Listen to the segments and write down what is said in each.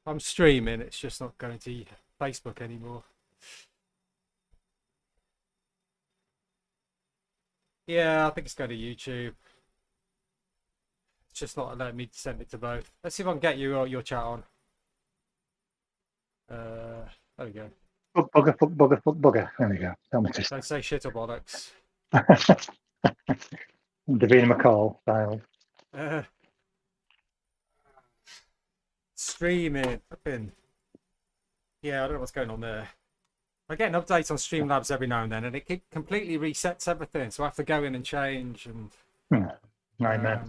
I'm streaming. It's just not going to Facebook anymore. Yeah, I think it's going to YouTube. It's just not letting me send it to both. Let's see if I can get your chat on. There we go. Bugger, bugger, bugger. There we go. Tell me to Don't say shit or bollocks. Davina McCall style. Streaming. Flipping. Yeah, I don't know what's going on there. I get an update on Streamlabs every now and then, and it completely resets everything. So I have to go in and change and Nightmare.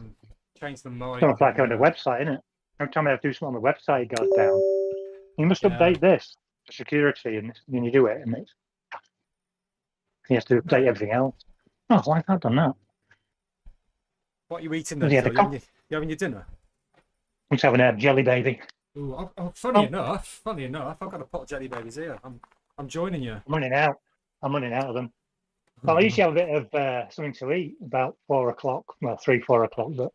Change the It's mic. almost like on the website, isn't it? Every time I have to do something on the website, it goes down. You must update this for security, and then you do it, and you have to update everything else. Oh, why have I done that? What are you eating then? You having your dinner? I'm just having a jelly baby. Ooh, funny enough, I've got a pot of jelly babies here. I'm joining you. I'm running out of them. Well, I usually have a bit of something to eat about 4 o'clock. Well, 3-4 o'clock, but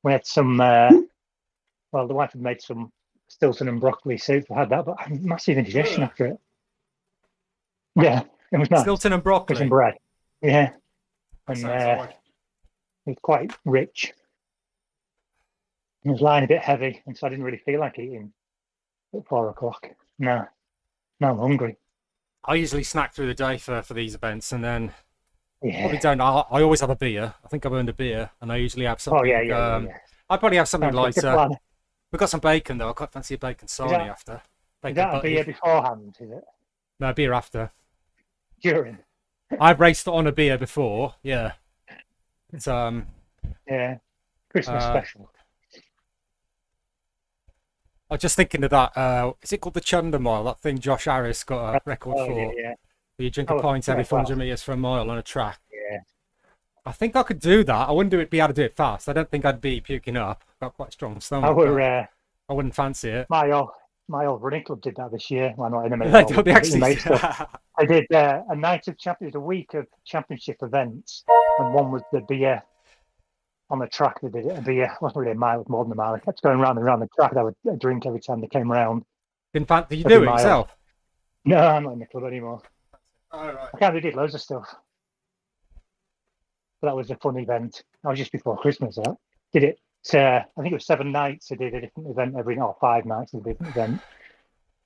we had some. Well, the wife had made some Stilton and broccoli soup. I had that, but I had massive indigestion after it. Yeah, it was nice. Stilton and broccoli. With some bread. Yeah, and it was quite rich. It was lying a bit heavy, and so I didn't really feel like eating at 4 o'clock. No, now I'm hungry. I usually snack through the day for these events, and then probably don't. I always have a beer. I think I've earned a beer, and I usually have something. Oh yeah. I probably have something lighter. We've got some bacon though. I quite fancy a bacon sarnie after. Is that a beer beforehand? Is it? No, beer after. During. I've raced on a beer before. Yeah. It's Yeah, Christmas special. I was just thinking of that. Is it called the Chunder Mile? That thing Josh Harris got a record for. Yeah. Where you drink a pint every 400 meters for a mile on a track. Yeah. I think I could do that. I wouldn't be able to do it fast. I don't think I'd be puking up. I've got quite a strong stomach. I wouldn't fancy it. My old running club did that this year. Well, not in They did a night of champions, a week of championship events, and one was the beer on the track. They did it. A beer, it wasn't really a mile, it was more than a mile. It kept going round and round the track. They would drink every time they came round. Did you do it yourself? No, I'm not in the club anymore. Oh, right. I kind of did loads of stuff. But that was a fun event. That was just before Christmas. Did it. I think it was 7 nights. I did a different event 5 nights. A different event,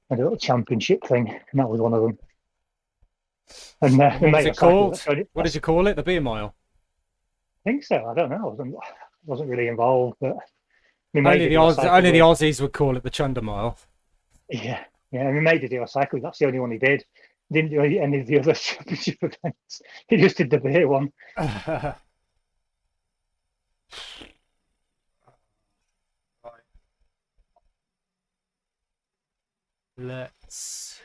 and a little championship thing, and that was one of them. And what was it called? What did you call it? The beer mile? I think so. I don't know. I wasn't really involved, but only the Aussies would call it the Chunder Mile. Yeah. And we made a deal cycle. That's the only one he did. He didn't do any of the other championship events. He just did the beer one. Let's.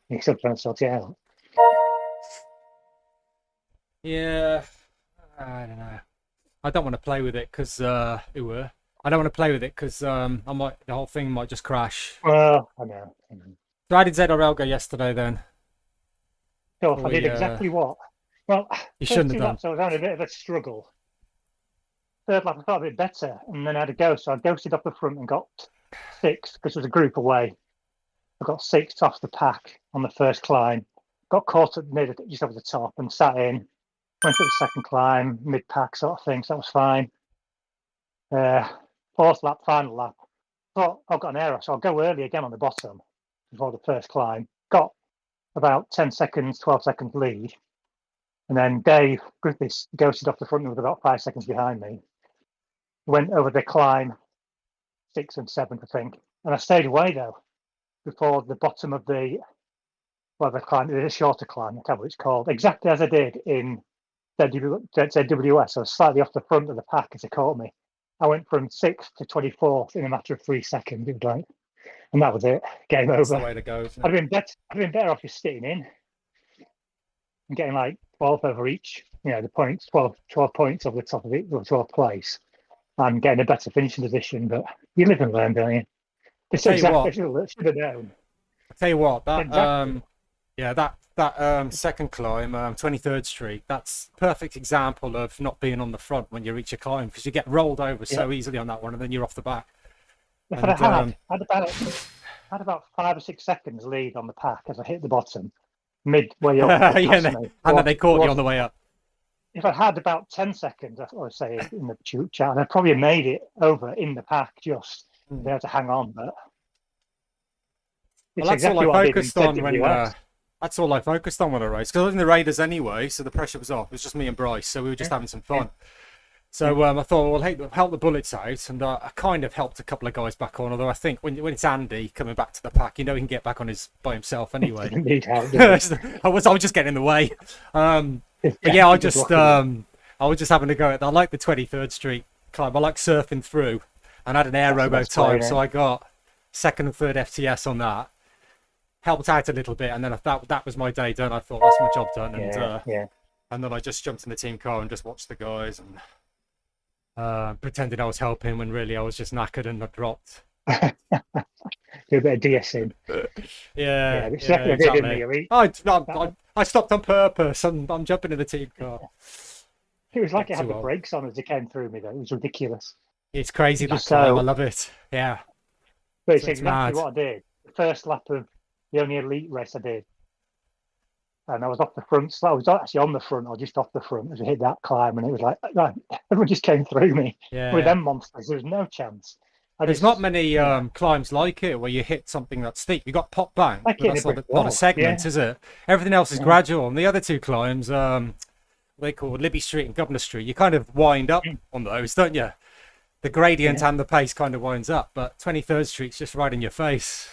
He's still trying to sort it out. Yeah, I don't know. I don't want to play with it because I don't want to play with it because the whole thing might just crash. Well, I know. So how did ZRL go yesterday then? So I did exactly what? Well, you shouldn't have done. So I was having a bit of a struggle. Third lap I felt a bit better, and then I had a go. So I ghosted off the front and got 6th because it was a group away. I got 6th off the pack on the first climb. Got caught at just over the top and sat in. Went for the second climb, mid-pack sort of thing, so that was fine. 4th lap, final lap. Thought I've got an error, so I'll go early again on the bottom before the first climb. Got about 10 seconds, 12 seconds lead. And then Dave Griffiths ghosted off the front with about 5 seconds behind me. Went over the climb, 6th and 7th, I think. And I stayed away, though, before the bottom of the climb, the shorter climb, whatever it's called, exactly as I did in ZWS. I was slightly off the front of the pack as it caught me. I went from 6th to 24th in a matter of 3 seconds, it was like, and that was it. Game over. That's the way to go, isn't it? I'd been better off just sitting in and getting like 12 over each, the points, 12 points over the top of it, or 12th place, and getting a better finishing position. But you live and learn, don't you? It's exactly what I should have known. I'll tell you what, that that second climb, 23rd Street, that's perfect example of not being on the front when you reach a climb, because you get rolled over Yeah. so easily on that one, and then you're off the back. If And I'd had about 5 or 6 seconds lead on the pack as I hit the bottom, midway up, yeah, it passed and me. then they caught you on the way up. If I had about 10 seconds, I would say in the chat, I'd probably made it over in the pack just to be able to hang on. But Well, it's exactly what I did focused in on when US. that's all I focused on when I raced, because I was in the Raiders anyway, so the pressure was off. It was just me and Bryce, so we were just having some fun. So I thought, well, help the bullets out, and I kind of helped a couple of guys back on. Although I think when it's Andy coming back to the pack, you know he can get back on by himself anyway. Need help. I was just getting in the way. But yeah, I was just having to go. I like the 23rd Street climb. I like surfing through, and I had an air robo time, so I got second and third FTS on that. Helped out a little bit, and then that was my day done. I thought that's my job done, and then I just jumped in the team car and just watched the guys and pretended I was helping when really I was just knackered and I dropped. Do a bit of DSing. Yeah, exactly. I stopped on purpose. I'm jumping in the team car. It was like it had the brakes on as it came through me, though. It was ridiculous. It's crazy, that climb. I love it. Yeah. But it's exactly what I did. The first lap of the only elite race I did. And I was off the front. So I was actually on the front or just off the front as I hit that climb. And it was like everyone just came through me. Yeah. With them monsters, there was no chance. There's not many climbs like it where you hit something that's steep. You got Pop Bank, but that's not a segment, is it? Everything else is gradual. And the other two climbs, they call Libby Street and Governor Street, you kind of wind up on those, don't you? The gradient and the pace kind of winds up, but 23rd Street's just right in your face.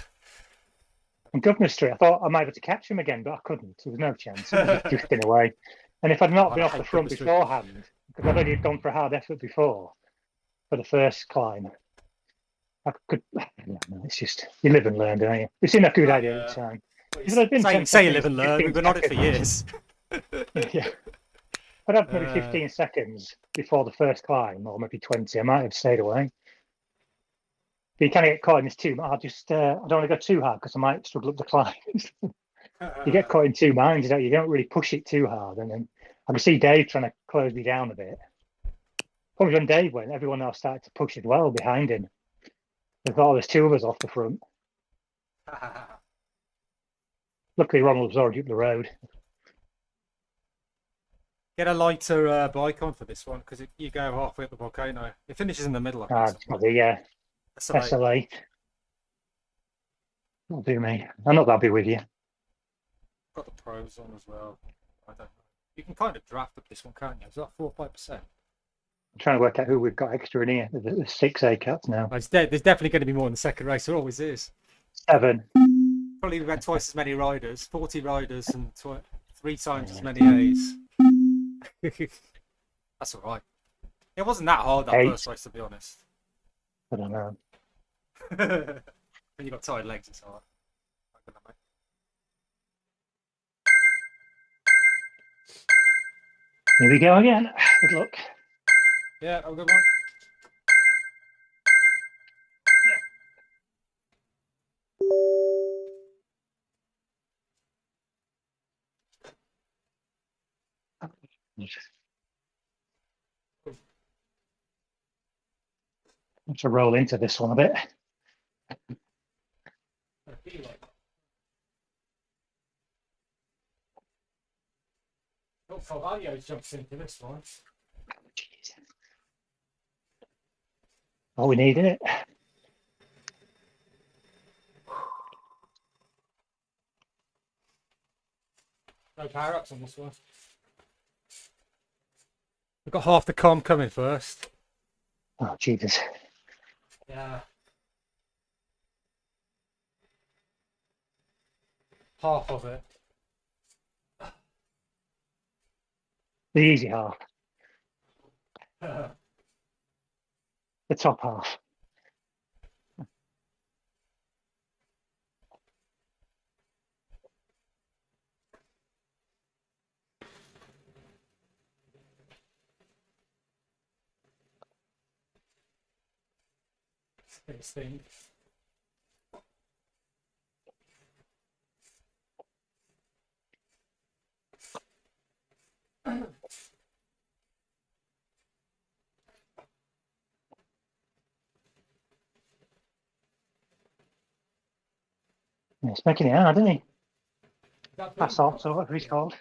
And Governor Street, I thought I might be able to catch him again, but I couldn't. There was no chance. It was just drifting away. And if I'd not been off the front beforehand, because I've already gone for a hard effort before for the first climb, I could. It's just you live and learn, don't you? It's not a good idea at the time. Say you live and learn. We've been on it for years. Yeah. But I'd maybe 15 seconds before the first climb, or maybe 20. I might have stayed away. But you kind of get caught in this too much. I don't want to go too hard because I might struggle up the climb. You get caught in two minds, you don't really push it too hard. And then I can see Dave trying to close me down a bit. Probably when Dave went, everyone else started to push as well behind him. I thought there's two of us off the front. Luckily, Ronald was already up the road. Get a lighter bike on for this one, because you go halfway up the volcano. It finishes in the middle. SLA. That'll do me. I know that'll be with you. Got the pros on as well. I don't know. You can kind of draft up this one, can't you? Is that 4 or 5%? I'm trying to work out who we've got extra in here. There's 6 A-Cats now. There's definitely going to be more in the second race. There always is. 7. Probably we've had twice as many riders, 40 riders, and 3 times as many A's. That's all right. It wasn't that hard, that 8. first race, to be honest. I don't know. When you got tired legs, it's hard. Here we go again. Good luck. Yeah, have a good one. To roll into this one a bit. Carvalho jumps into this one. All we need, isn't it? No power ups on this one. We've got half the com coming first. Oh, Jesus. Yeah. Half of it. The easy half. The top half. Thing. He's making it hard, isn't he? Pass off, so whatever he's called.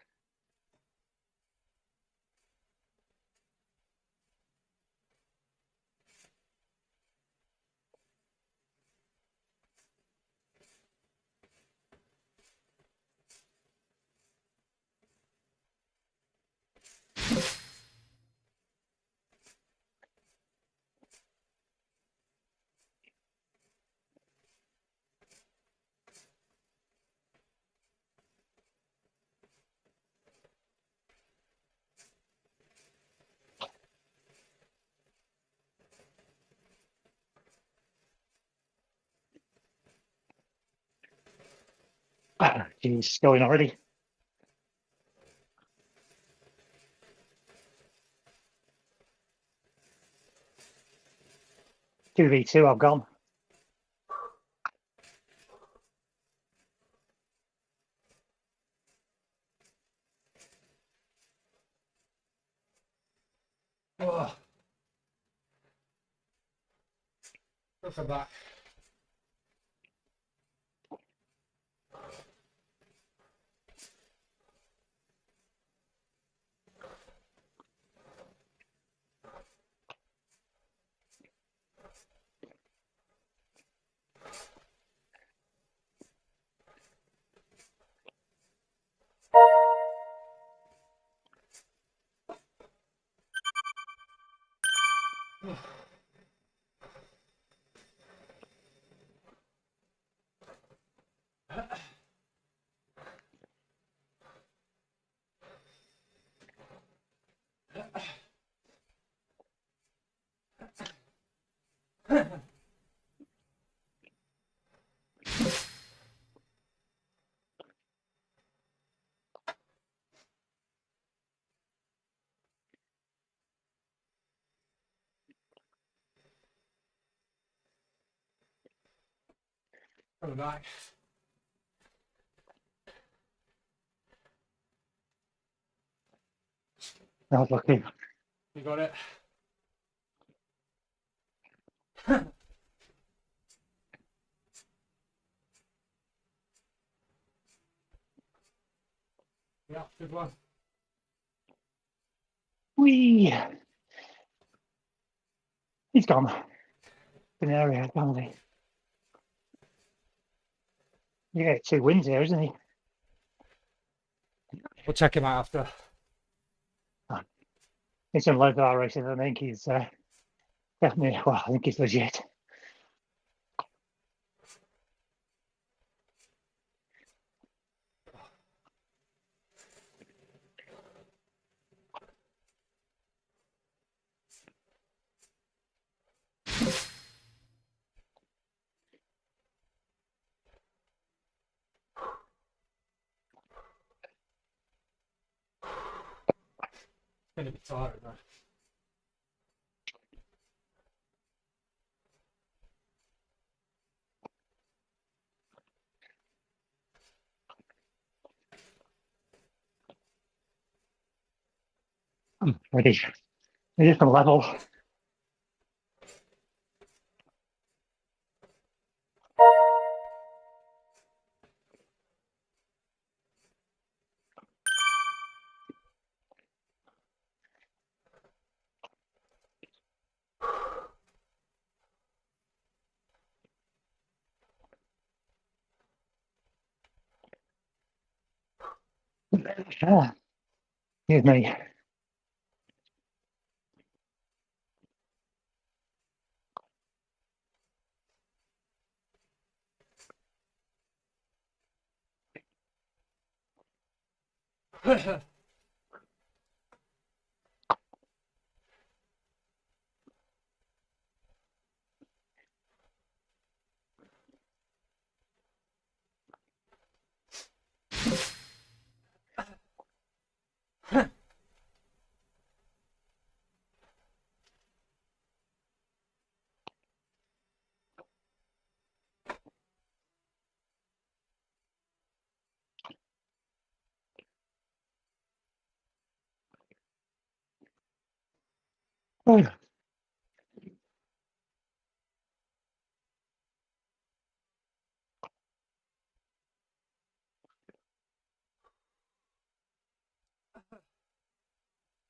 He's going already. 2v2, I've gone. Oh. Look at that. Coming back. I was lucky. You got it. Yeah, good one. Whee! He's gone. In the area, can't he? You get 2 wins here, isn't he? We'll check him out after. He's in loads of our races. I think he's definitely, well, I think he's legit. It's going to be tiring, though. I'm ready. A different level. Ah, here's me. Oh,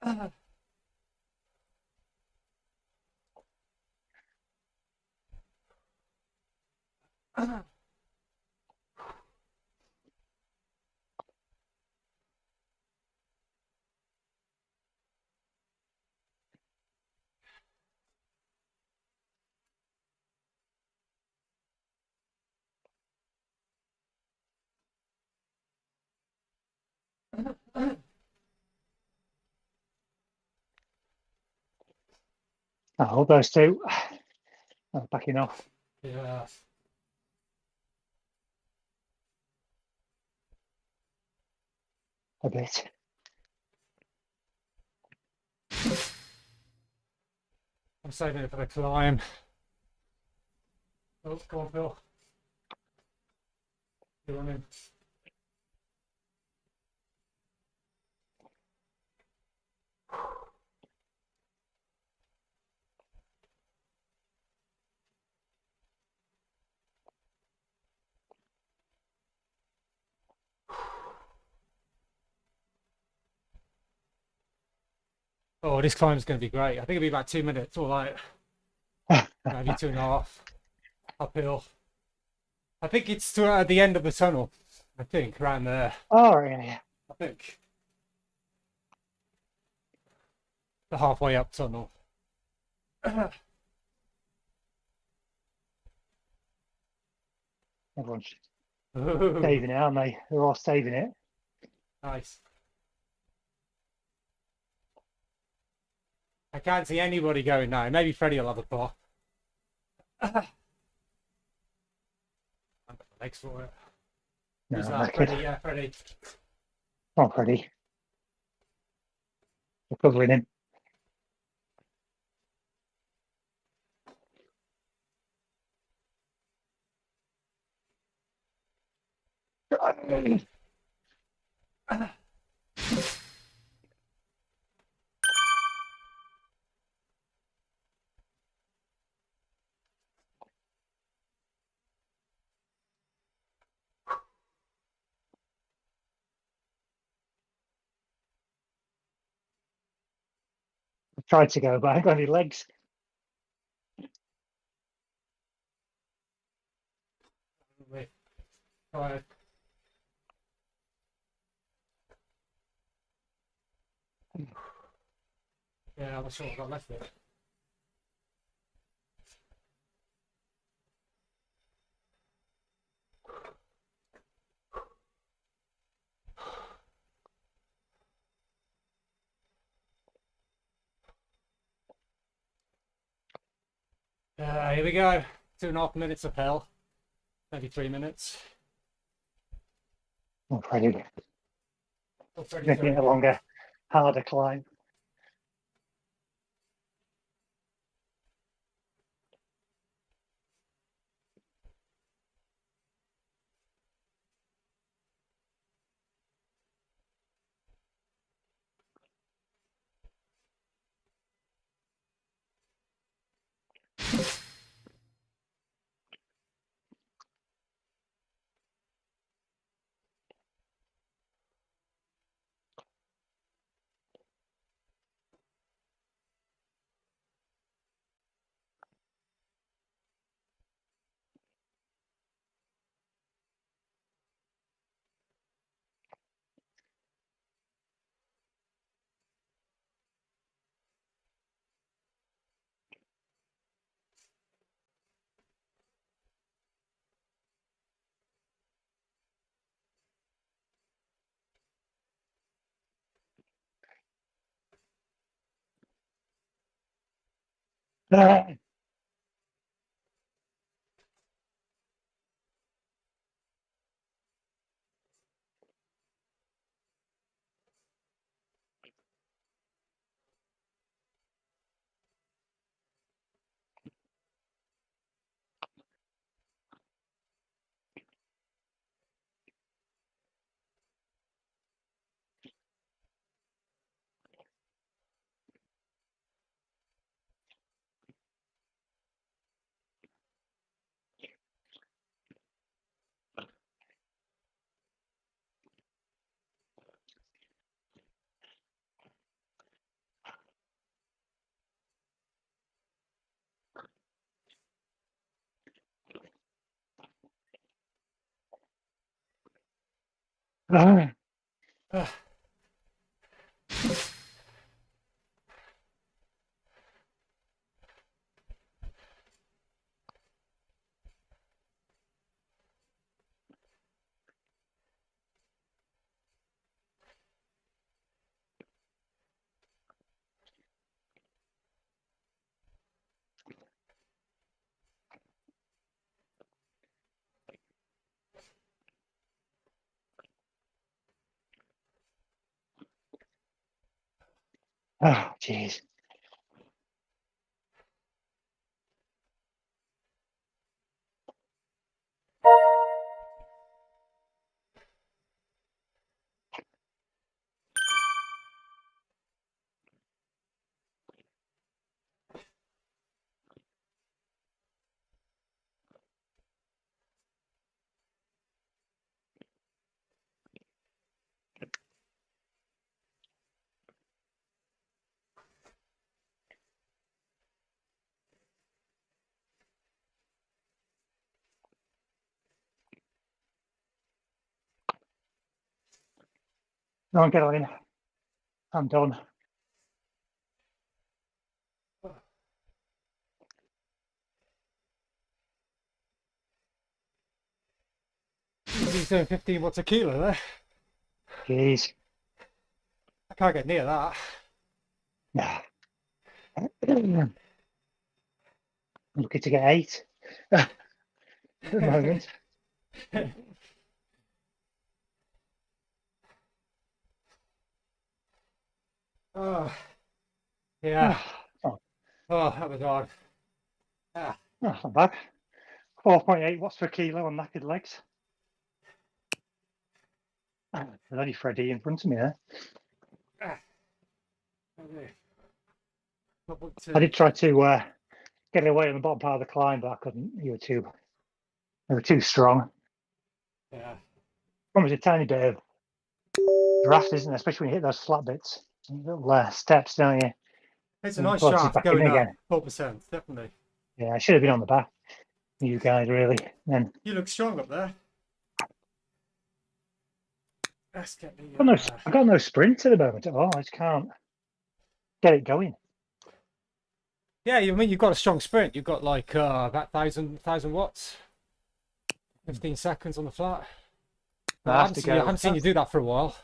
I hope those two are backing off Yeah. a bit. I'm saving it for the climb. Oh, go on, Phil. You're running. Oh, this climb's going to be great. I think it'll be about 2 minutes, or like maybe 2.5 uphill. I think it's at the end of the tunnel. I think around there. Oh, yeah. I think the halfway up tunnel. Everyone's Ooh, saving it, aren't they? They're all saving it. nice. I can't see anybody going now. Maybe Freddie will have a pop. I've got the legs for it. No, Who's not that? good. Freddie, yeah, Freddie. Not Freddie. They're covering him. I tried to go, but I haven't got any legs. Tired. Yeah, I'm not sure I've got left there. Here we go. 2.5 minutes of hell. Maybe 3 minutes. Not Freddie. Oh, Freddie's Making going it a in. longer, harder climb. Ah, oh, jeez. No, get on in. I'm done. He's doing 15 watts a kilo there. Jeez. I can't get near that. Nah. I'm looking to get 8 at the moment. Oh, yeah. Oh, Oh, that was hard. Ah. that's not bad. 4.8 watts per kilo on knackered legs. There's only Freddie in front of me there. I did try to get away on the bottom part of the climb, but I couldn't. They were too strong. Yeah. There's a tiny bit of draft, isn't there? Especially when you hit those flat bits, little steps, don't you? It's a And nice forces shaft back going in up, again. 4%, definitely. Yeah, I should have been on the back. You guys really. Then You look strong up there. Let's get the. I've got no sprint at the moment at all. I just can't get it going. Yeah, I mean you've got a strong sprint. You've got like about 1,000 watts, 15 seconds on the flat. I haven't seen you do that for a while.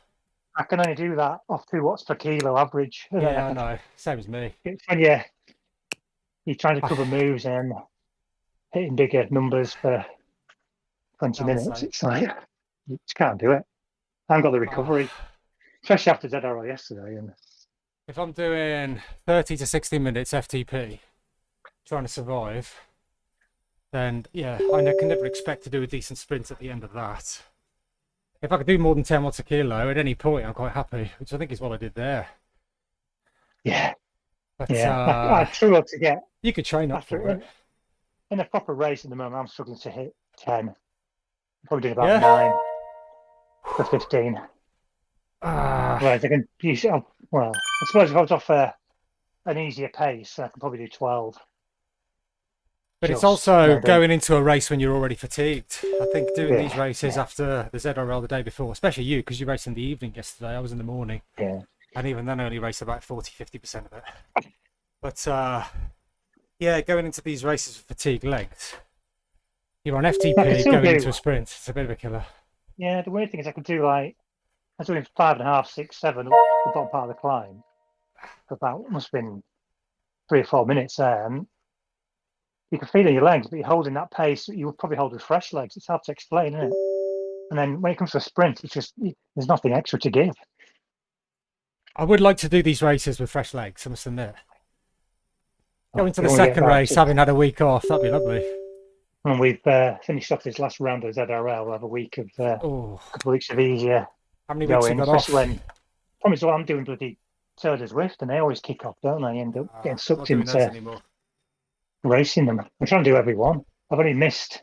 I can only do that off 2 watts per kilo average. Yeah, I know. Same as me. It's when you're trying to cover moves and hitting bigger numbers for 20 minutes. It's like you just can't do it. I haven't got the recovery, especially after ZRL yesterday. And if I'm doing 30 to 60 minutes FTP, trying to survive, then yeah, I can never expect to do a decent sprint at the end of that. If I could do more than 10 watts a kilo at any point, I'm quite happy, which I think is what I did there. Yeah. But I struggle to get. You could train up for it. In a proper race at the moment, I'm struggling to hit 10. Probably doing about 9 to 15. Whereas I can use, well, I suppose if I was off an easier pace, I could probably do 12. But it's also going into a race when you're already fatigued. I think doing these races after the ZRL the day before, especially you, because you raced in the evening yesterday, I was in the morning. Yeah. And even then I only raced about 40-50% of it. But yeah, going into these races with fatigued legs, you're on FTP going into a sprint. It's a bit of a killer. Yeah, the weird thing is I could do I was doing 5.5, 6, 7 up the bottom part of the climb for about, must have been 3 or 4 minutes there. And you can feel in your legs, but you're holding that pace you would probably hold with fresh legs. It's hard to explain, isn't it? And then when it comes to a sprint, it's just, there's nothing extra to give. I would like to do these races with fresh legs, I must admit. Go into the second race, having had a week off, that'd be lovely. And we've finished off this last round of ZRL. We'll have a week of, a couple of weeks of easier. How many weeks you got off? When, promise what I'm doing bloody Tour de Zwift, and they always kick off, don't they? End up getting sucked into racing them. I'm trying to do every one. I've only missed,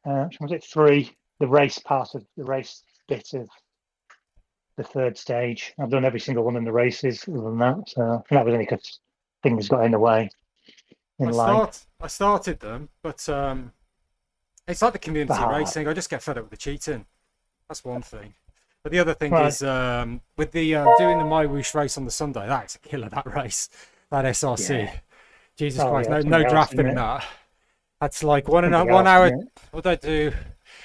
was it 3? The race part of the race bit of the third stage. I've done every single one in the races other than that. So that was only because things got in the way. I started them, but it's like the community racing. I just get fed up with the cheating. That's one thing. But the other thing Right. is, with the doing the My Whoosh race on the Sunday, that's a killer. That race, that SRC. Yeah. Jesus Oh, Christ, yeah, no, it's no something else, drafting isn't in it? that. That's like 1 Something else, hour. isn't it? What do I do?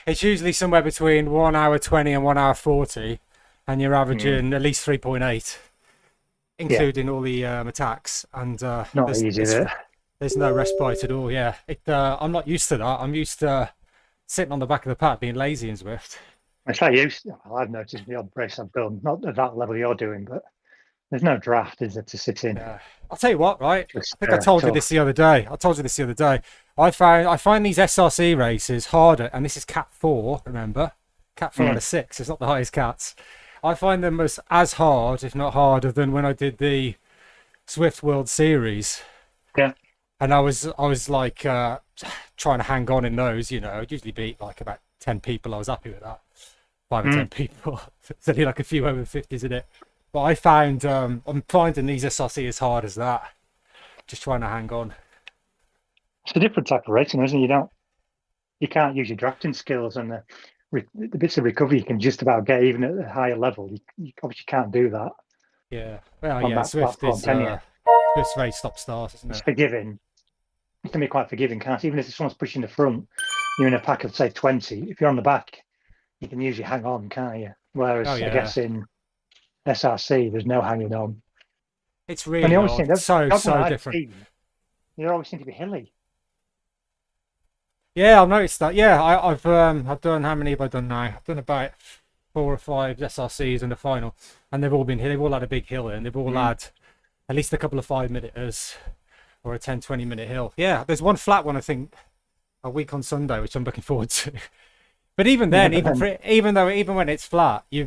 It's usually somewhere between 1 hour 20 and 1 hour 40, and you're averaging at least 3.8, Yeah. including all the attacks. And Not easy, is it? there's no respite at all. Yeah, I'm not used to that. I'm used to sitting on the back of the pack, being lazy in Zwift. It's like I've noticed the odd race I've done, not at that level you're doing, but there's no draft, is there, to sit in? Yeah. I'll tell you what, right? Just I think I told you tough. this the other day. I find these SRC races harder, and this is Cat 4, remember? Cat 4 out of 6. It's not the highest cats. I find them as hard, if not harder, than when I did the Zwift World Series. Yeah. And I was like trying to hang on in those, you know. I'd usually beat like about 10 people. I was happy with that. 5 or 10 people. It's only like a few over 50s in it. But I found I'm finding these SRC as hard as that. Just trying to hang on. It's a different type of racing, isn't it? You can't use your drafting skills, and the bits of recovery you can just about get even at a higher level. You obviously can't do that. Yeah. Well, On yeah. that Swift platform, is can you? Swift's very stop start, isn't It's it? forgiving. It can be quite forgiving, can't it? Even if someone's pushing the front, you're in a pack of say 20. If you're on the back, you can usually hang on, can't you? Whereas I guess in SRC, there's no hanging on. It's And really the only odd. thing that's So different. They always seem to be hilly. Yeah, I've noticed that. Yeah, I've done, how many have I done now? I've done about 4 or 5 SRCs in the final, and they've all had a big hill, and they've all had at least a couple of 5-minuters or a 10-20 minute hill. Yeah, there's one flat one, I think, a week on Sunday, which I'm looking forward to. But even then, even when it's flat, you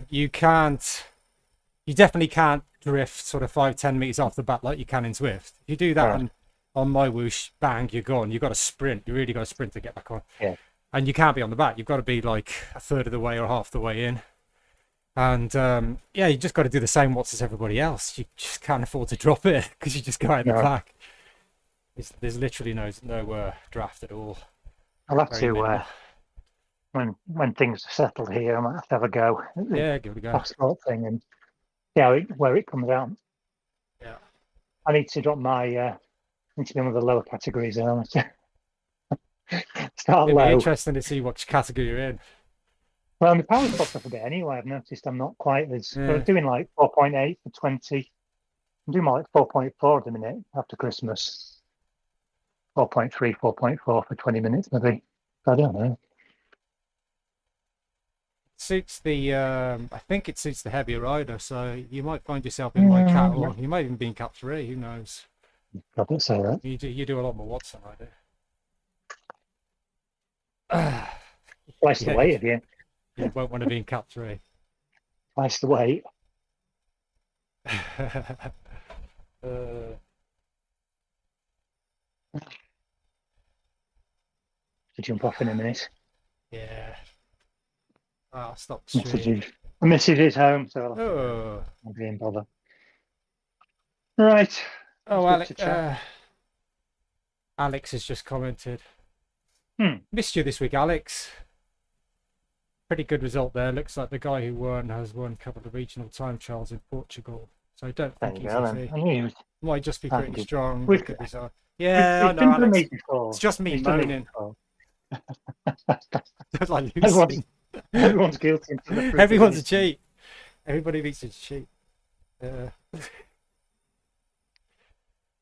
definitely can't drift sort of 5-10 meters off the bat like you can in Zwift. If you do that on My Whoosh, bang, you're gone. You've got to sprint. You really got to sprint to get back on. Yeah. And you can't be on the back. You've got to be like a third of the way or half the way in. And you just got to do the same watts as everybody else. You just can't afford to drop it because you just go out in the back. There's literally no draft at all. I'll have to when things are settled here, I might have to have a go. Yeah, give it a go. Passport thing and where it comes out. Yeah. I need to drop my need to be one of the lower categories. Start It'd low. be interesting to see what category you're in. Well, my power's popped up a bit anyway. I've noticed I'm not quite as I'm doing like 4.8 for 20. I'm doing more like 4.4 at the minute after Christmas. 4.3, 4.4 for 20 minutes maybe. I don't know. Suits the I think it suits the heavier rider, so you might find yourself in my cat, or you might even be in Cat 3, who knows. I don't say that. You do a lot more watts than I do. Twice the weight of you. You won't want to be in Cat 3. Twice the weight. To jump off in a minute. Yeah. I'll stop the stream. The message is home, so I'll be in bother. Right. Oh, Alex has just commented. Missed you this week, Alex. Pretty good result there. Looks like the guy who won has won a couple of regional time trials in Portugal. So I don't think he's easy. Might just be pretty strong. Yeah, I know, Alex. It's just me moaning. Like everyone's guilty. Everyone's a cheat. Everybody beats a cheat.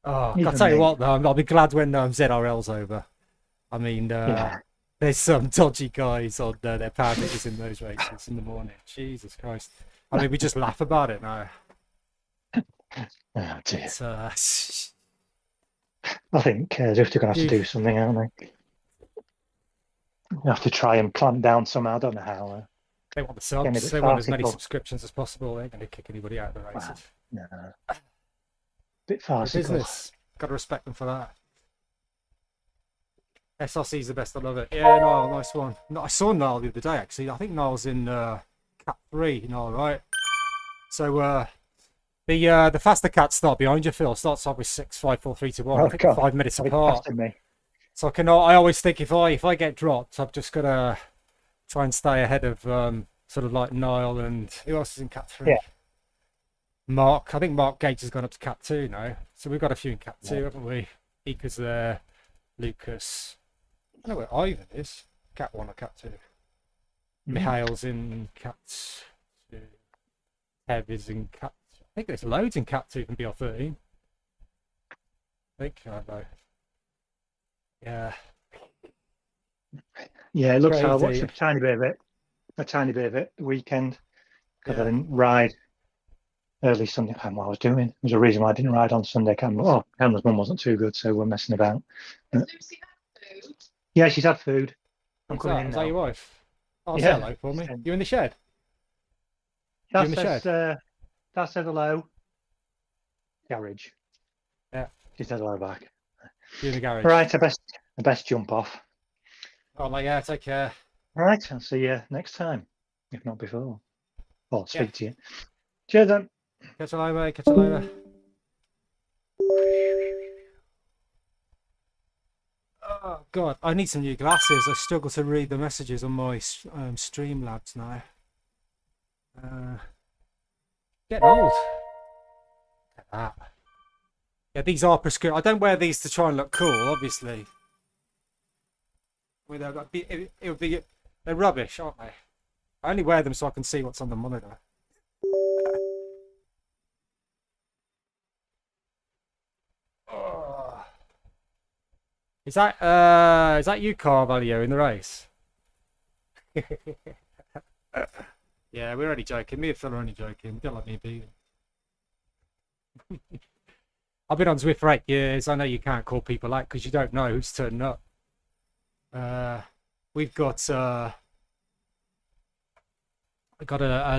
I'll tell you what, though, I'll be glad when ZRL's over. I mean, there's some dodgy guys on their power meters in those races in the morning. Jesus Christ. I mean, we just laugh about it now. Oh, dear. I think Zwift are going to have to do something, aren't they? You have to try and clamp down somehow. I don't know how. They want the subs. They want as many subscriptions as possible. They ain't going to kick anybody out of the races. No. Bit farcical. Business. Got to respect them for that. SRC's the best. I love it. Yeah, Niall, nice one. No, I saw Niall the other day, actually. I think Niall's in Cat 3, Niall, right? So the faster cats start behind you, Phil. Starts off with 6, 5, 4, 3, 2, 1. I think 5 minutes apart. So I always think if I get dropped, I've just got to try and stay ahead of sort of like Niall and who else is in Cat 3? Yeah. Mark. I think Mark Gage has gone up to Cat 2 now. So we've got a few in Cat 2, Yeah. haven't we? Ika's there, Lucas. I don't know where Ivan is. Cat 1 or Cat 2. Mihail's in Cat 2. Tev is in Cat 2. I think there's loads in Cat 2 from BL13. I think, I don't know. Yeah. Yeah, it looks like I Crazy. watched a tiny bit of it the weekend because Yeah. I didn't ride early Sunday. I can't remember what I was doing. There's a reason why I didn't ride on Sunday. Cameron's mum wasn't too good, so we're messing about. Lucy had food. Yeah, she's had food. I'm What's coming that? in Is now. that your wife? Oh, Yeah. say hello for me. She's in. You in the shed? That in the says, shed? that says hello. Garage. Yeah. She says hello back. You in the garage? Right, I best jump off. Oh, my, yeah, take care. Right, I'll see you next time, if not before. Or speak Yeah. to you. Cheers then. Catch you later, mate. Catch you later. Oh, God. I need some new glasses. I struggle to read the messages on my Streamlabs now. Getting old. Look at that. Yeah, these are prescription. I don't wear these to try and look cool, obviously. I mean, it would be... They're rubbish, aren't they? I only wear them so I can see what's on the monitor. Oh. Is that you, Carvalho, in the race? Yeah, we're only joking. Me and Phil are only joking. Don't let me beat him. I've been on Zwift for 8 years. I know you can't call people out because you don't know who's turning up. We've got a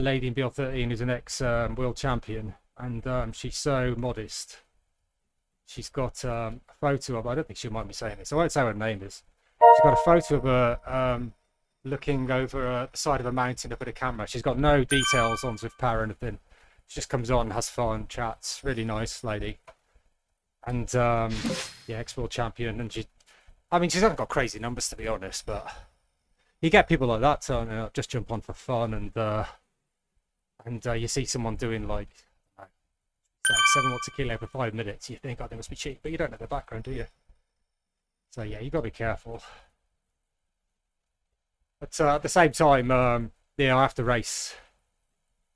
lady in BL13 who's an ex world champion, and she's so modest. She's got a photo of, I don't think she'll mind me saying this, I won't say what her name is. She's got a photo of her looking over the side of a mountain up at a camera. She's got no details on Zwift Power or anything. She just comes on, has fun, chats. Really nice lady. And yeah, ex-world champion. And she hasn't got crazy numbers, to be honest, but you get people like that turning up, just jump on for fun, and you see someone doing like 7 watts a kilo for 5 minutes, you think, oh, they must be cheap, but you don't know the background, do you? So yeah, you got to be careful. But at the same time, yeah, I have to race,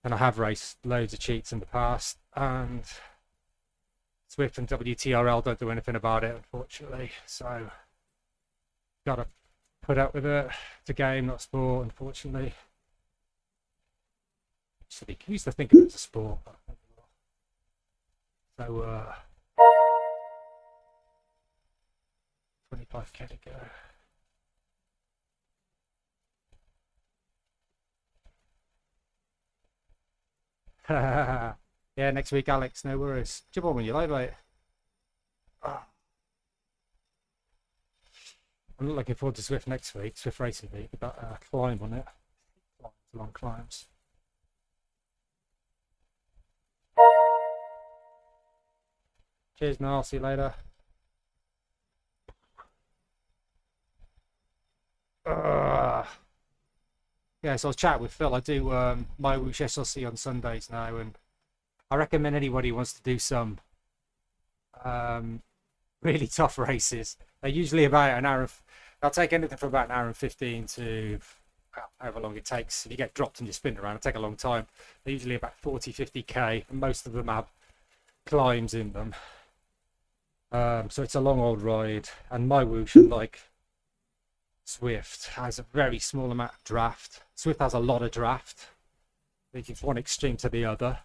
and I have raced loads of cheats in the past, and Zwift and WTRL don't do anything about it, unfortunately. So got to put up with it. It's a game, not sport, unfortunately. I used to think of it as a sport. So 25k to go. Yeah, next week, Alex. No worries. Jump on when you like, mate. Oh. I'm not looking forward to Zwift next week. Zwift Racing Week. That climb on it. Long climbs. Cheers, Niall. See you later. Yeah, so I was chatting with Phil. I do my Whoosh SLC on Sundays now, and I recommend anybody who wants to do some really tough races. They're usually about an hour. I'll take anything from about an hour and 15 to however long it takes. If you get dropped and you spin around, it'll take a long time. They're usually about 40, 50k, and most of them have climbs in them. So it's a long old ride, and my Whoosh, like Zwift, has a very small amount of draft. Zwift has a lot of draft. It's one extreme to the other.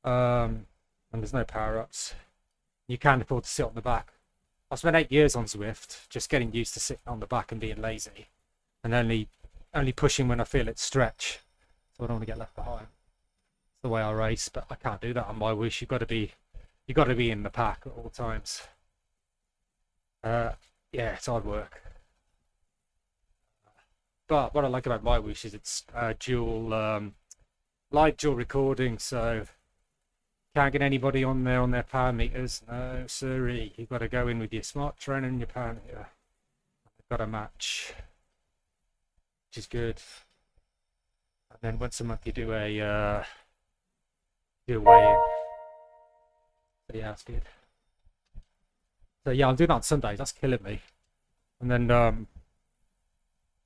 And there's no power-ups. You can't afford to sit on the back. I spent 8 years on Zwift, just getting used to sitting on the back and being lazy, and only pushing when I feel it stretch, so I don't want to get left behind. It's the way I race, but I can't do that on my Whoosh. You've got to be in the pack at all times. Yeah, it's hard work. But what I like about my Whoosh is it's dual live dual recording, so can't get anybody on there on their power meters. No, sorry. You've got to go in with your smart trainer and your power meter. They've got a match, which is good. And then once a month you do a weigh-in. So yeah, that's good. So yeah, I'm doing that on Sundays. That's killing me. And then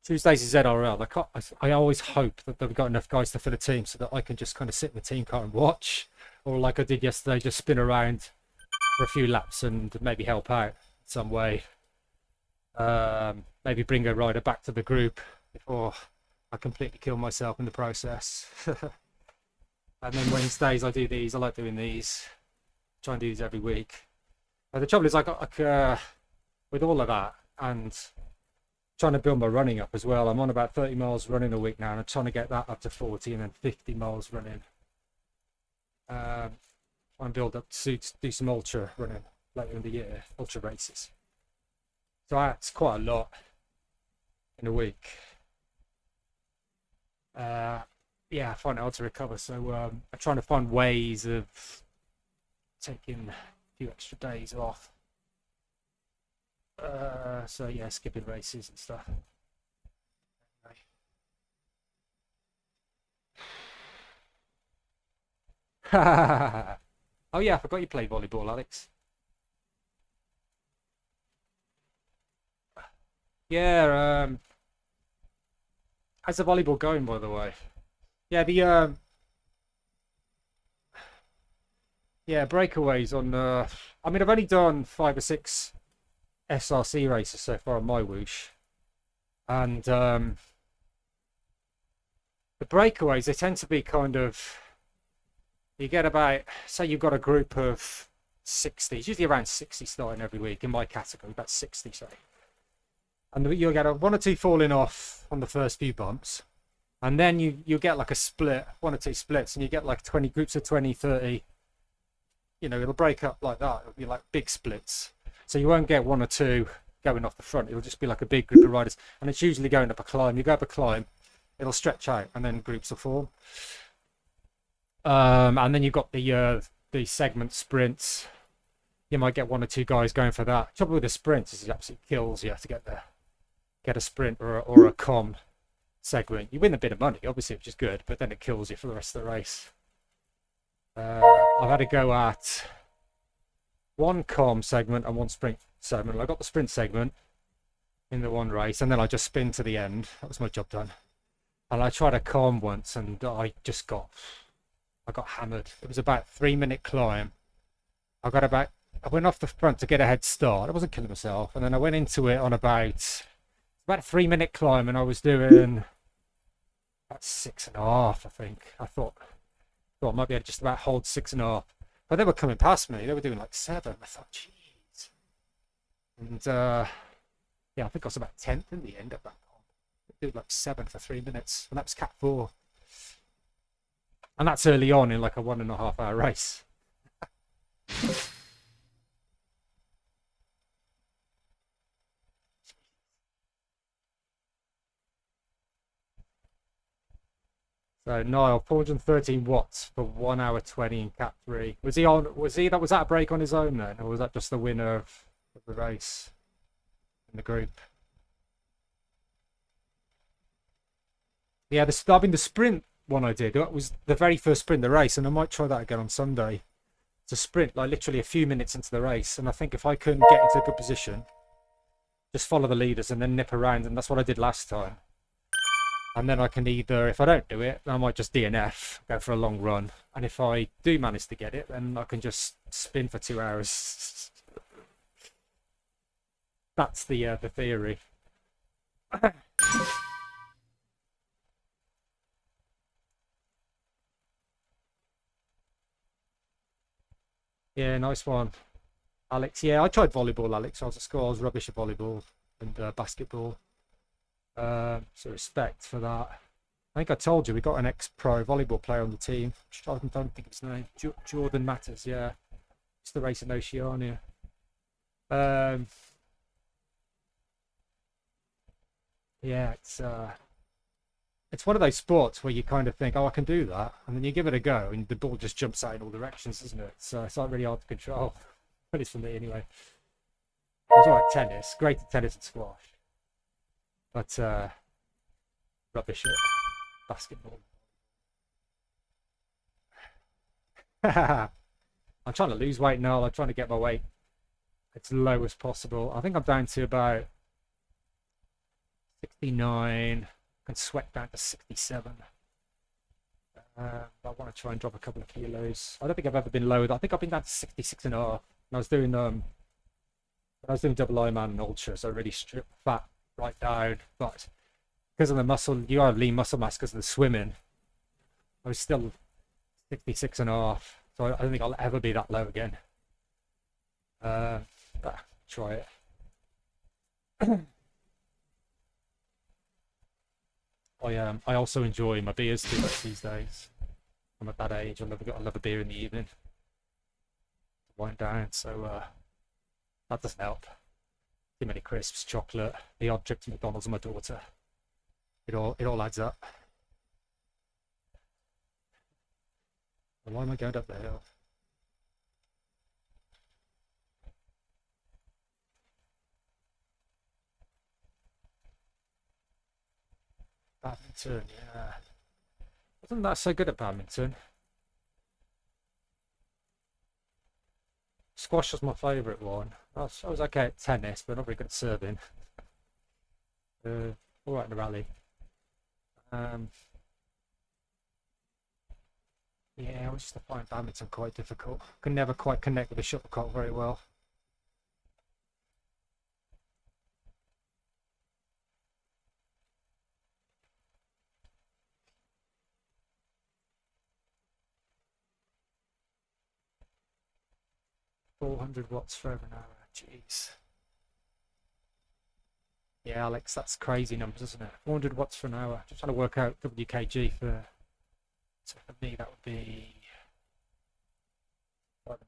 Tuesdays is ZRL. I always hope that they've got enough guys to fill a team so that I can just kind of sit in the team car and watch, or like I did yesterday, just spin around for a few laps and maybe help out some way. Maybe bring a rider back to the group before I completely kill myself in the process. And then Wednesdays I do these. I like doing these. Try and do these every week. But the trouble is, with all of that and trying to build my running up as well. I'm on about 30 miles running a week now, and I'm trying to get that up to 40 and then 50 miles running. Try and build up to do some ultra running later in the year, ultra races. So that's quite a lot in a week. Yeah, I find it hard to recover. So I'm trying to find ways of taking a few extra days off. So yeah, skipping races and stuff. Oh yeah, I forgot you play volleyball, Alex. Yeah, how's the volleyball going, by the way? Yeah, the yeah, breakaways on I mean, I've only done 5 or 6 SRC races so far on my whoosh, and the breakaways, they tend to be kind of, you get about, say you've got a group of 60, it's usually around 60 starting every week in my category, about 60 say, and you'll get 1 or 2 falling off on the first few bumps, and then you get like a split, 1 or 2 splits, and you get like 20 groups of 20, 30, you know, it'll break up like that. It'll be like big splits. So you won't get 1 or 2 going off the front. It'll just be like a big group of riders. And it's usually going up a climb. You go up a climb, it'll stretch out, and then groups will form. And then you've got the segment sprints. You might get 1 or 2 guys going for that. The trouble with the sprints is it absolutely kills you to get a sprint or a com segment. You win a bit of money, obviously, which is good, but then it kills you for the rest of the race. I've had to go at 1 com segment and 1 sprint segment. I got the sprint segment in the 1 race, and then I just spin to the end. That was my job done. And I tried a com once, and I got hammered. It was about a 3-minute climb. I went off the front to get a head start. I wasn't killing myself, and then I went into it on about a 3-minute climb, and I was doing about 6.5, I think. I thought I might be able to just about hold 6.5, but they were coming past me. They were doing like 7. I thought, jeez. And yeah, I think I was about 10th in the end of that. I did like 7 for 3 minutes, and that was Cat 4. And that's early on in like a 1.5 hour race. So Niall, 413 watts for 1 hour 20 in Cat 3. Was that a break on his own then, or was that just the winner of the race in the group? Yeah, the sprint one I did, that was the very first sprint of the race, and I might try that again on Sunday. It's a sprint, like literally a few minutes into the race, and I think if I can get into a good position, just follow the leaders and then nip around, and that's what I did last time. And then I can either, if I don't do it, I might just DNF, go for a long run. And if I do manage to get it, then I can just spin for 2 hours. That's the theory. Yeah, nice one, Alex. Yeah, I tried volleyball, Alex. I was rubbish at volleyball and basketball. So respect for that. I think I told you we got an ex-pro volleyball player on the team. I don't think his name. Jordan Matters. Yeah, it's the race in Oceania. Yeah, it's one of those sports where you kind of think, oh, I can do that, and then you give it a go, and the ball just jumps out in all directions, doesn't it? So it's not really hard to control. But it's for me anyway. I was all right at tennis, great at tennis and squash, but rubbish at basketball. I'm trying to lose weight now. I'm trying to get my weight as low as possible. I think I'm down to about 69. I can sweat down to 67. I want to try and drop a couple of kilos. I don't think I've ever been lower. I think I've been down to 66 and a half. And I was doing when I was doing double Ironman and ultra, so I really stripped fat right down. But because of the muscle, you are lean muscle mass because of the swimming. I was still 66 and a half, so I don't think I'll ever be that low again. But try it. I also enjoy my beers too much these days. I'm at that age. I love a beer in the evening to wind down. So that doesn't help. Too many crisps, chocolate, the odd trip to McDonald's with my daughter. It all adds up. Why am I going up the hill? Badminton, yeah. Wasn't that so good at badminton? Squash was my favourite one. I was okay at tennis, but not very good at serving. Alright in the rally. Yeah, I was just find badminton quite difficult. Could never quite connect with the shuttlecock very well. $400 for over an hour. Jeez. Yeah, Alex, that's crazy numbers, isn't it? 400 watts for an hour. Just trying to work out WKG for. So for me, that would be. I don't know,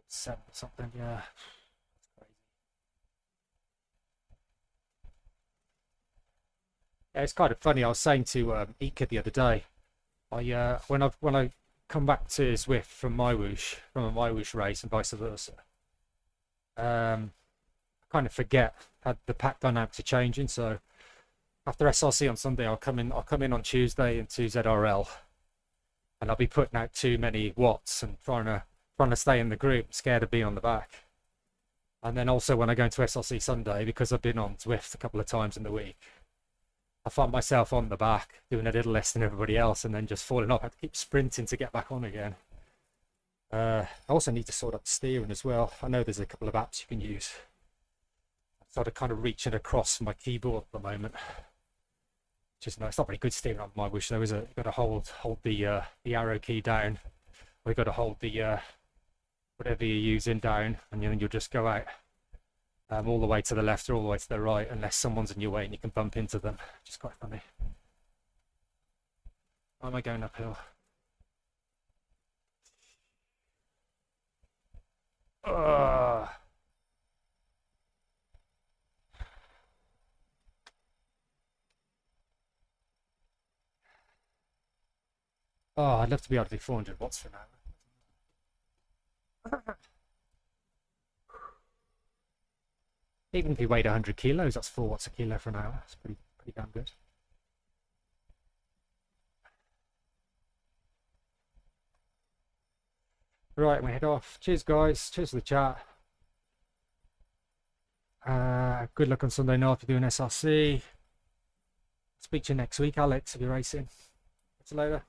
5.7 or something. Yeah, that's crazy. Yeah, it's kind of funny. I was saying to Ika the other day. When I come back to Zwift from a my whoosh race and vice versa. I kind of forget how the pack dynamics are changing. So after SRC on Sunday, I'll come in on Tuesday into ZRL, and I'll be putting out too many watts and trying to stay in the group, scared of being on the back. And then also when I go into SRC Sunday, because I've been on Zwift a couple of times in the week, I find myself on the back doing a little less than everybody else, and then just falling off. I have to keep sprinting to get back on again. I also need to sort out the steering as well. I know there's a couple of apps you can use. I'm sort of kind of reaching across my keyboard at the moment. Just no, it's not very good steering on my whoosh though, is it? You've got to hold the arrow key down, or you've got to hold the whatever you're using down, and then you'll just go out all the way to the left or all the way to the right, unless someone's in your way and you can bump into them, which is quite funny. Why am I going uphill? Oh, I'd love to be able to do 400 watts for an hour. Even if you weighed 100 kilos, that's 4 watts a kilo for an hour. That's pretty damn good. Right, we head off. Cheers, guys. Cheers for the chat. Good luck on Sunday night if you're doing SRC. Speak to you next week, Alex, if you're racing. See you later.